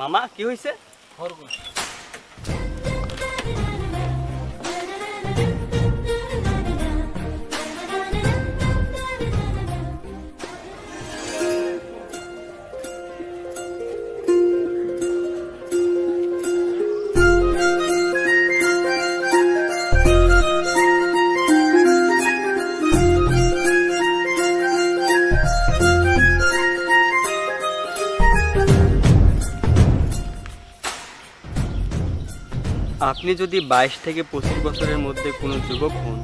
মামা কি হয়েছে? খরগোশ। আপনি যদি 22 থেকে 25 বছরের মধ্যে কোনো যুবক হন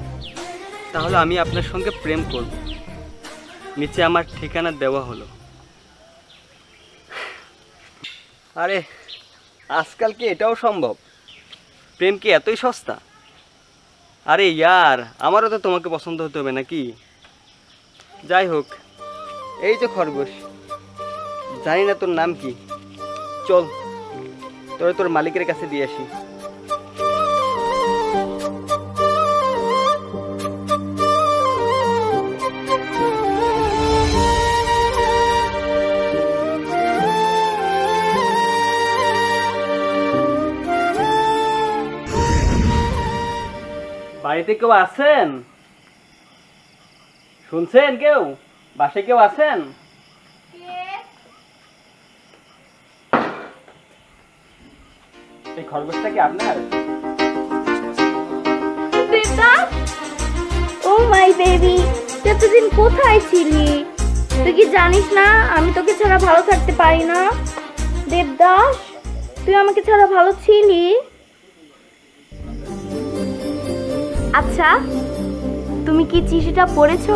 তাহলে আমি আপনার সঙ্গে প্রেম করব। নিচে আমার ঠিকানা দেওয়া হলো। আরে আজকাল কি এটাও সম্ভব? প্রেম কি এতই সস্তা? আরে ইয়ার, আমারও তো তোমাকে পছন্দ হতে হবে নাকি? যাই হোক, এই যে খরগোশ, জানি না তোর নাম কি, চল তোরে তোর মালিকের কাছে দিয়ে আসি। বাড়িতে কেউ আছেন? শুনছেন কেউ? বাসায় কেউ আছেন? এই খরগোশটা কি আপনার? ও মাই বেবি, এতদিন কোথায় ছিলি? তুই কি জানিস না আমি তোকে ছাড়া ভালো থাকতে পারি না? দেবদাস, তুই আমাকে ছাড়া ভালো ছিলি? আচ্ছা, তুমি কি চিঠিটা পড়েছো?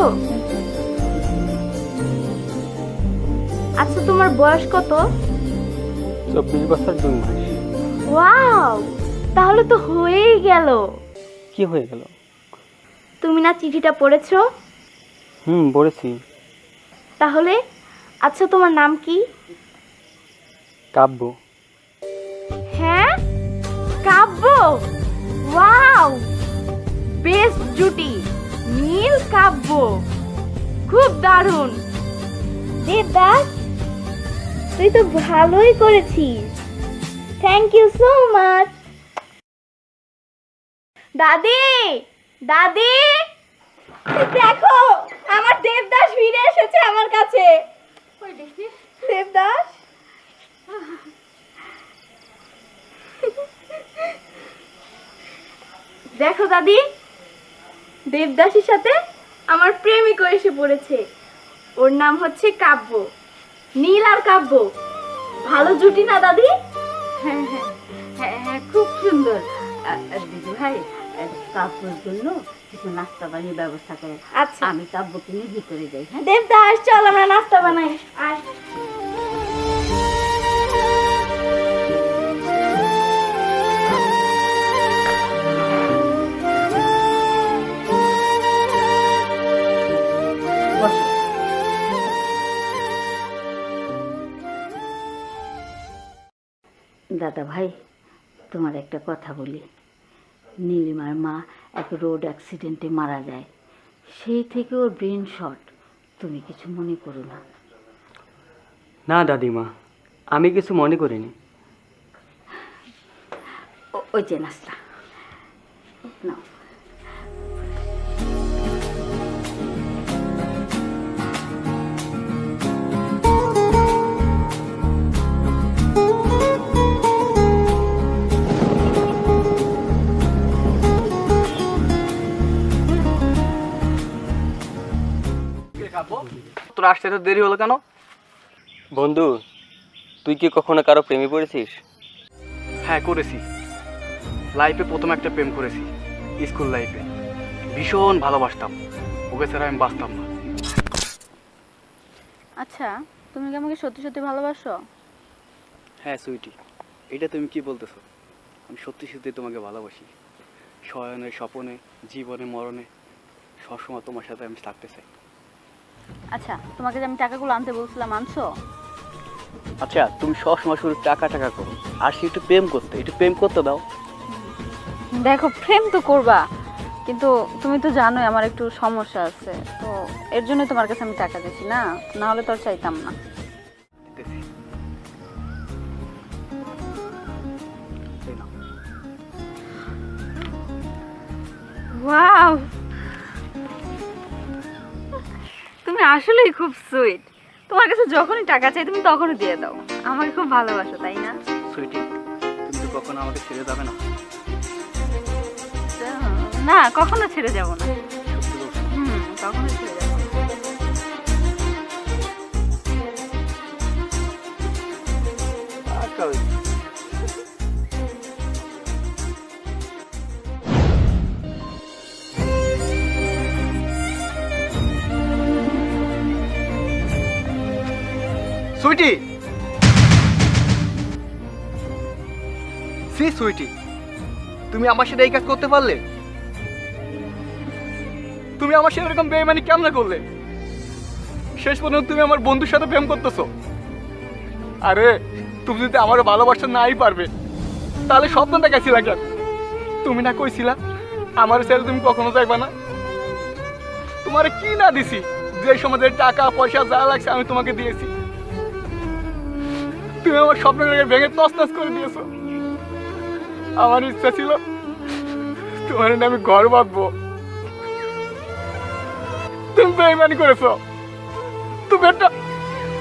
আচ্ছা, তোমার বয়স কত? 24 বছর 2 মাস। ওয়াও, তাহলে তো হয়েই গেল। কি হয়ে গেল? তুমি না চিঠিটা পড়েছো? পড়েছি। তাহলে আচ্ছা, তোমার নাম কি? কাব্য। হ্যাঁ, কাব্য। ওয়াও, বেস্ট জুটি, নীল কাব্য, খুব দারুণ। দেবদাস, তুই তো ভালোই করেছিস। Thank you so much. দাদি, দাদি, দেখো আমার দেবদাস ফিরে এসেছে আমার কাছে। দেবদাস, দেখো দাদি, দেবদাসের সাথে আমার প্রেমিকও এসে পড়েছে। ওর নাম হচ্ছে কাব্য। নীল আর কাব্য, ভালো জুটি না দাদি? হ্যাঁ হ্যাঁ হ্যাঁ হ্যাঁ, খুব সুন্দর। দিদি ভাই, কাব্যর জন্য কিছু নাস্তা বানিয়ে ব্যবস্থা করে। আচ্ছা, আমি কাব্যকে নিয়ে ভিতরে যাই। হ্যাঁ, দেবদাস চল আমরা নাস্তা বানাই। আয়। বসো। দাদা ভাই, তোমার একটা কথা বলি। নীলিমার মা এক রোড অ্যাক্সিডেন্টে মারা যায়, সেই থেকে ওর ব্রেন শর্ট। তুমি কিছু মনে করো না। না দাদিমা, আমি কিছু মনে করিনি। ওই যে নাস্তা নাও। তোর আসতে তো দেরি হলো কেন? বন্ধু, তুই কি কখনো কারো প্রেমে পড়েছিস? হ্যাঁ, করেছি। লাইফে প্রথম একটা প্রেম করেছি, স্কুল লাইফে। ভীষণ ভালোবাসতাম, ওকে ছাড়া আমি বাঁচতাম না। আচ্ছা, তুমি কি আমাকে সত্যি সত্যি ভালোবাসো? হ্যাঁ সুইটি, এটা তুমি কি বলতেছো? আমি সত্যি সত্যি তোমাকে ভালোবাসি। শয়নে স্বপনে জীবনে মরণে সবসময় তোমার সাথে আমি থাকতে চাই। আচ্ছা, তোমাকে যে আমি টাকাগুলো আনতে বলছিলাম, আনছো? আচ্ছা, তুমি সবসময় শুধু টাকা টাকা করো, আর সে একটু প্রেম করতে দাও। দেখো, প্রেম তো করবা, কিন্তু তুমি তো জানোই আমার একটু সমস্যা আছে, তো এর জন্য তোমার কাছে আমি টাকা দিছি, না না হলে তো আর চাইতাম না। দিতেছি। ওয়াও, তুমি আসলেই খুব সুইট। তোমার কাছে যখনই টাকা চাই তুমি তখনই দিয়ে দাও। আমাকে খুব ভালোবাসো, তাই না? সুইটি, তুমি তো কখনো আমাকে ছেড়ে যাবে না? না, কখনো ছেড়ে যাব না। সত্যি বলছো? কখনো ছেড়ে যাব না। আচ্ছা, ওই সুইটি, সি সুইটি, তুমি আমার সাথে এই কাজ করতে পারলে? তুমি আমার সাথে এরকম বেইমানি কেমন করলে? শেষ পর্যন্ত তুমি আমার বন্ধুর সাথে প্রেম করতেছো। আরে তুমি যদি আমারও ভালোবাসা নাই পারবে তাহলে স্বপ্ন দেখাইছিলা কেন? তুমি না কইছিলা আমার ছেড়ে তুমি কখনো যাইবা না? তোমারে কি না দিছি? যে সমাজের টাকা পয়সা যা লাগছে আমি তোমাকে দিয়েছি। তুমি আমার স্বপ্নটাকে ভেঙে তছনছ করে দিয়েছো। আমার ইচ্ছা ছিল তোমার নিয়ে আমি ঘর বাঁধবো, তুমি বেইমানি করেছো। তুমি একটা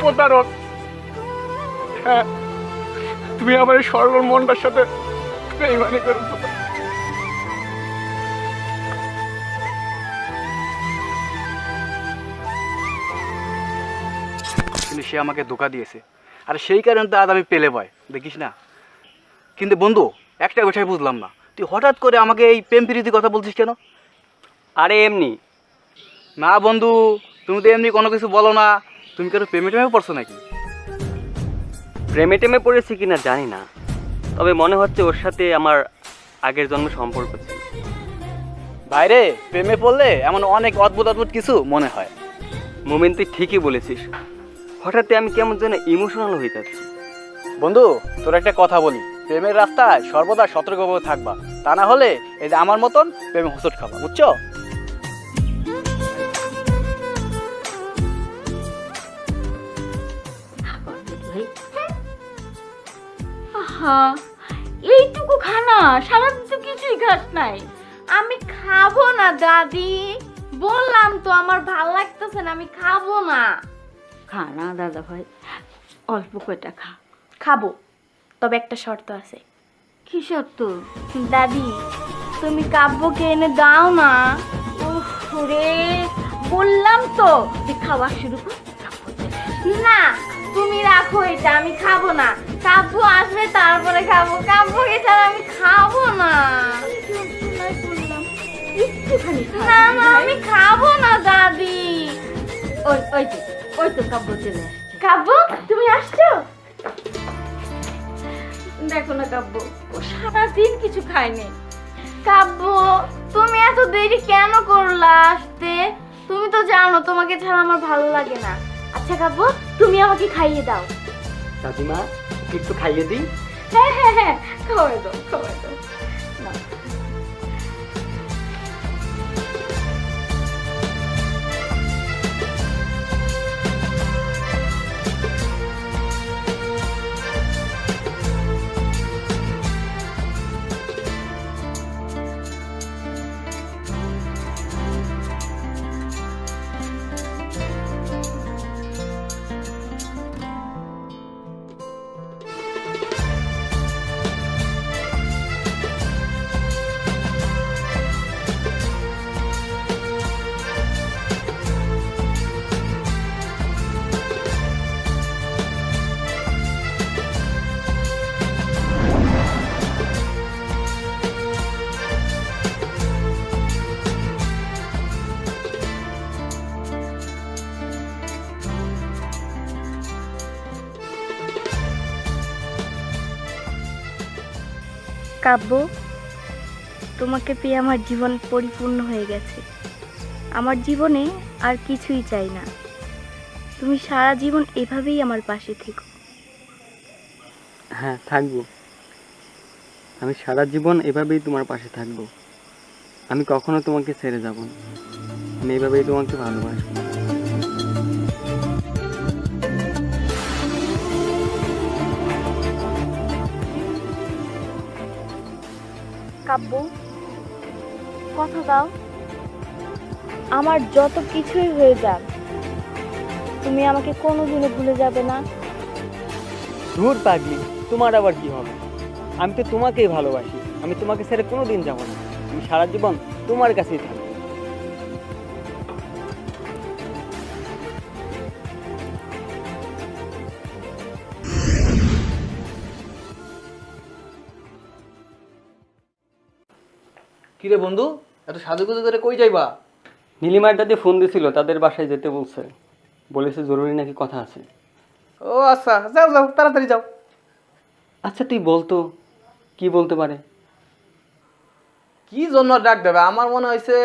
প্রতারক। হ্যাঁ, তুমি আমার এই সরল মনটার সাথে বেইমানি করেছো। কিন্তু সে আমাকে ধোঁকা দিয়েছে, আর সেই কারণে তো আজ আমি পেলে ভয়, দেখিস না? কিন্তু বন্ধু, একটা বিষয় বুঝলাম না, তুই হঠাৎ করে আমাকে এই প্রেম প্রীতি কথা বলছিস কেন? আরে এমনি। না বন্ধু, তুমি তো এমনি কোনো কিছু বলো না। তুমি কেন প্রেমে টেমে পড়ছো নাকি? প্রেমে টেমে পড়েছি কিনা জানি না, তবে মনে হচ্ছে ওর সাথে আমার আগের জন্মে সম্পর্ক ছিল। বাইরে প্রেমে পড়লে এমন অনেক অদ্ভুত অদ্ভুত কিছু মনে হয়। মোমেন, তুই ঠিকই বলেছিস। হঠাৎ আমি কেমন যেন ইমোশনাল হয়ে যাচ্ছি। বন্ধু, তোর একটা কথা বলি, প্রেমের রাস্তায় সর্বদা সতর্কভাবে থাকবা, তা না হলে এই যে আমার মতন প্রেমে হোঁচট খাবা, বুঝছো? আহা, এইটুকু খানা, সারাদিন তো কিছুই খাস নাই। আমি খাবো না দাদি, বললাম তো আমার ভাল লাগতেছে না, আমি খাবো না। খা না দাদা ভাই, অল্প কয়টা খা। খাবো, তবে একটা শর্ত আছে। কি সত্য? দাদি, তুমি কাব্যকে এনে দাও না। উফ রে, বললাম তো। তুই খাওয়া শুরু কর। না, তুমি রাখো এটা, আমি খাবো না। কাব্য আসবে তারপরে খাবো, কাব্যকে ছাড়া আমি খাবো না। একটুখানি খা। না না, আমি খাবো না দাদি। ওই তো কাব্য চলে আসছে। কাব্য, তুমি আসছো? দেখো না কাব্য, ও সারাদিন কিছু খায়নি। কাব্য, তুমি এত দেরি কেন করলা আসতে? তুমি তো জানো তোমাকে ছাড়া আমার ভালো লাগে না। আচ্ছা কাব্য, তুমি আমাকে খাইয়ে দাও। দাদিমা, একটু খাইয়ে দিই। হ্যাঁ হ্যাঁ হ্যাঁ, খাওয়াই দাও, খাওয়াই দাও। নাও। কাব্য, তোমাকে পেয়ে আমার জীবন পরিপূর্ণ হয়ে গেছে। আমার জীবনে আর কিছুই চাই না। তুমি সারা জীবন এভাবেই আমার পাশে থেকো। হ্যাঁ, থাকবো। আমি সারা জীবন এভাবেই তোমার পাশে থাকবো। আমি কখনো তোমাকে ছেড়ে যাব না। আমি এভাবেই তোমাকে ভালোবাসবো। কাব্য, কথা দাও, আমার যত কিছুই হয়ে যাক তুমি আমাকে কোনোদিনও ভুলে যাবে না। দূর পাগলি, তোমার আবার কি হবে? আমি তো তোমাকেই ভালোবাসি, আমি তোমাকে ছেড়ে কোনোদিন যাব না, আমি সারা জীবন তোমার কাছেই থাকবো। কিরে বন্ধু, এত সাজুগুজু করে কই যাইবা? নীলিমার দাদি ফোন দিছিল, তাদের বাসায় যেতে বলছে, বলেছে জরুরি নাকি কথা আছে। ও আচ্ছা, যাও যাও, তাড়াতাড়ি যাও। আচ্ছা তুই বলতো কি বলতে পারে? কি জন্য ডাক দেবে? আমার মনে হয়েছে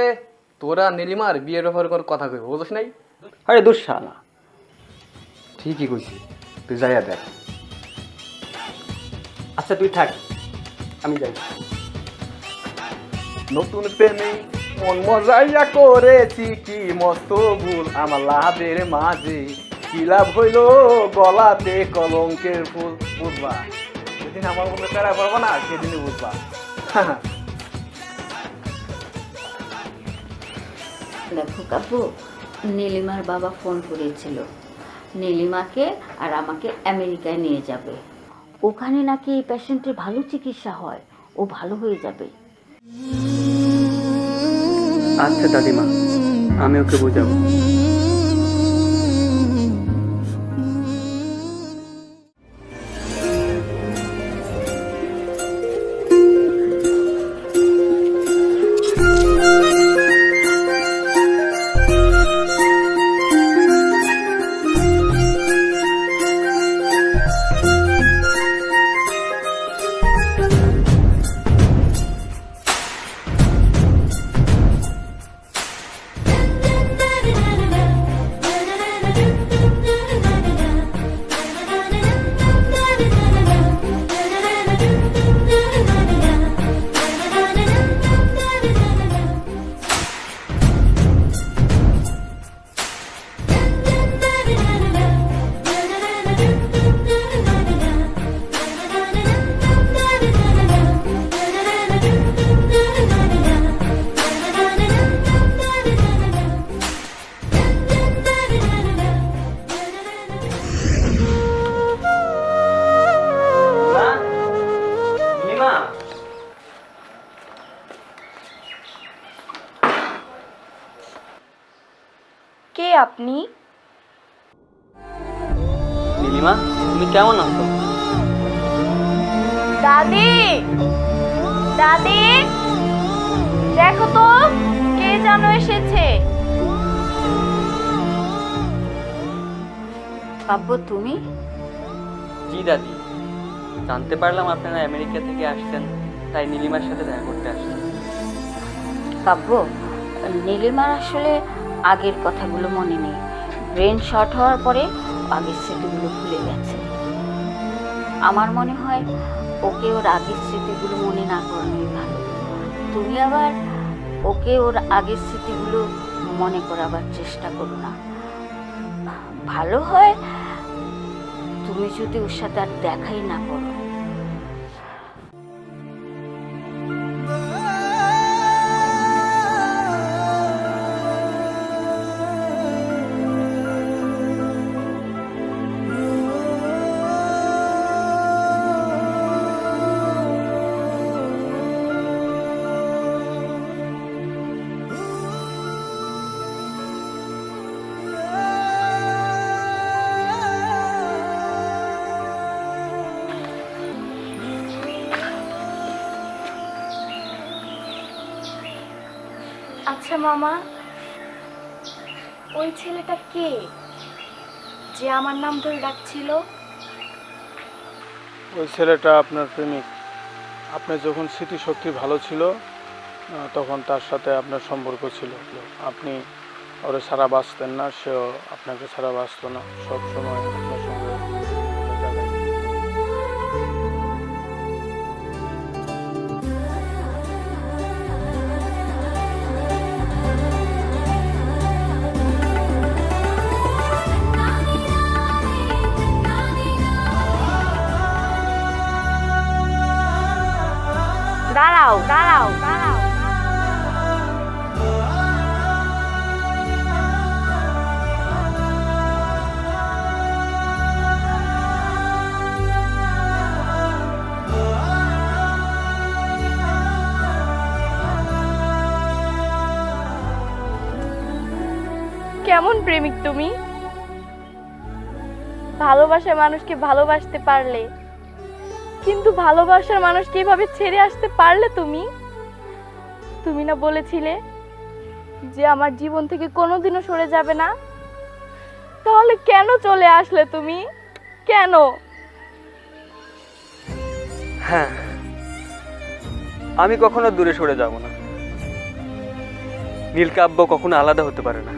তোরা নীলিমার বিয়ের ব্যাপারে কোনো কথা কইব, বুঝছ নাই? আরে দূর শালা। ঠিকই কইছি, তুই যাইয়া দেখ। আচ্ছা তুই থাক, আমি যাই। নতুন প্রেমে মন মজাইয়া করেছি কি মস্ত ভুল আমার লাভের মাঝে, কি লাভ হইল গলাতে কলঙ্কের ফুল। বুঝবা, যেদিন আমার মনে প্যারা পড়বো না সেদিনই বুঝবা। দেখো কাব্বু, নীলিমার বাবা ফোন করেছিল, নীলিমাকে আর আমাকে আমেরিকায় নিয়ে যাবে। ওখানে নাকি এই পেশেন্টের ভালো চিকিৎসা হয়, ও ভালো হয়ে যাবে। আচ্ছা দাদিমা, আমি ওকে বুঝাবো। কে আপনি? নীলিমা, তুমি কেমন আছো? দাদি, দাদি, দেখো তো কে যেন এসেছে। কাব্বু তুমি? জি দাদি, জানতে পারলাম আপনারা আমেরিকা থেকে আসছেন, তাই নীলিমার সাথে দেখা করতে আসছেন। কাব্বু, নীলিমার আসলে আগের কথাগুলো মনে নেই, ব্রেন শর্ট হওয়ার পরে আগের স্মৃতিগুলো ভুলে গেছে। আমার মনে হয় ওকে ওর আগের স্মৃতিগুলো মনে না করানোই ভালো। তুমি আবার ওকে ওর আগের স্মৃতিগুলো মনে করাবার চেষ্টা করো না। ভালো হয় তুমি যদি ওর সাথে আর দেখাই না করো। আচ্ছা মামা, ওই ছেলেটা কে যে আমার নাম ধরে ডাকছিল? ওই ছেলেটা আপনার প্রেমিক। আপনার যখন স্মৃতিশক্তি ভালো ছিল তখন তার সাথে আপনার সম্পর্ক ছিল, আপনি ওরা ছাড়া বাঁচতেন না, সেও আপনাকে ছাড়া বাঁচত না, সবসময় আপনার সঙ্গে দাঁড়াও দাঁড়াও দাঁড়াও, কেমন প্রেমিক তুমি? ভালোবাসার মানুষকে ভালোবাসতে পারলে, কিন্তু ভালোবাসার মানুষকে এভাবে ছেড়ে আসতে পারলে তুমি? তুমি না বলেছিলে যে আমার জীবন থেকে কোনোদিনও সরে যাবে না? তাহলে কেন চলে আসলে তুমি? কেন? হ্যাঁ, আমি কখনো দূরে সরে যাব না। নীলকাব্য কখনো আলাদা হতে পারে না।